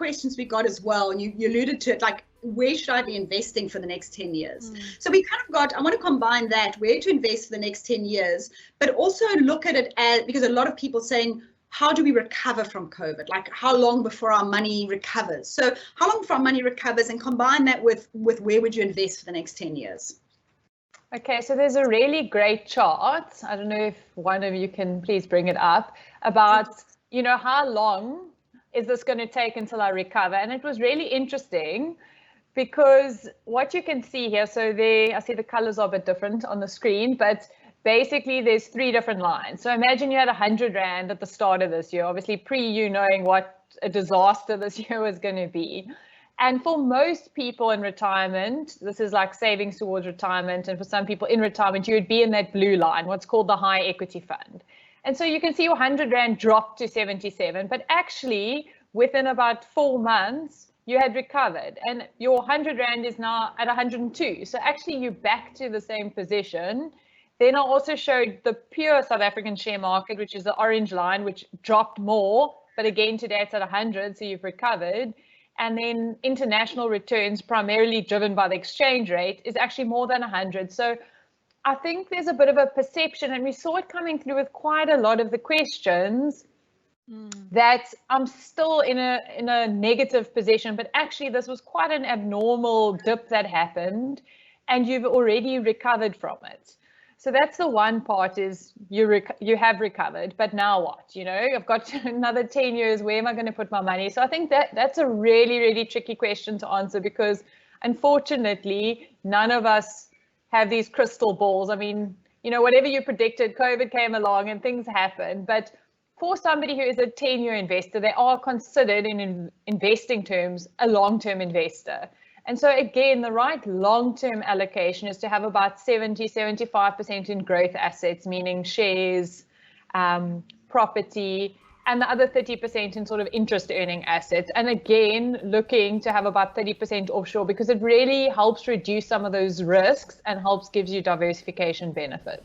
questions we got as well, and you alluded to it, like, where should I be investing for the next 10 years? So we kind of I want to combine that, where to invest for the next 10 years, but also look at it as, because a lot of people saying, how do we recover from COVID? Like, how long before our money recovers? So how long before our money recovers, and combine that with where would you invest for the next 10 years? Okay, so there's a really great chart. I don't know if one of you can please bring it up, about, you know, how long is this going to take until I recover? And it was really interesting, because what you can see here, so there, I see the colors are a bit different on the screen, but basically there's 3 different lines. So imagine you had 100 Rand at the start of this year, obviously pre you knowing what a disaster this year was going to be. And for most people in retirement, this is like savings towards retirement. And for some people in retirement, you would be in that blue line, what's called the high equity fund. And so you can see your 100 Rand dropped to 77, but actually within about 4 months, you had recovered, and your 100 Rand is now at 102. So actually you're back to the same position. Then I also showed the pure South African share market, which is the orange line, which dropped more, but again, today it's at 100, so you've recovered. And then international returns, primarily driven by the exchange rate, is actually more than 100. So I think there's a bit of a perception, and we saw it coming through with quite a lot of the questions, that I'm still in a negative position, but actually this was quite an abnormal dip that happened, and you've already recovered from it. So that's the one part, is you have recovered, but now what? You know, I've got another 10 years, where am I going to put my money? So I think that's a really, really tricky question to answer, because unfortunately, none of us have these crystal balls. I mean, you know, whatever you predicted, COVID came along and things happen, but for somebody who is a 10-year investor, they are considered in investing terms a long-term investor. And so again, the right long-term allocation is to have about 70-75% in growth assets, meaning shares, property, and the other 30% in sort of interest earning assets. And again, looking to have about 30% offshore, because it really helps reduce some of those risks and gives you diversification benefits.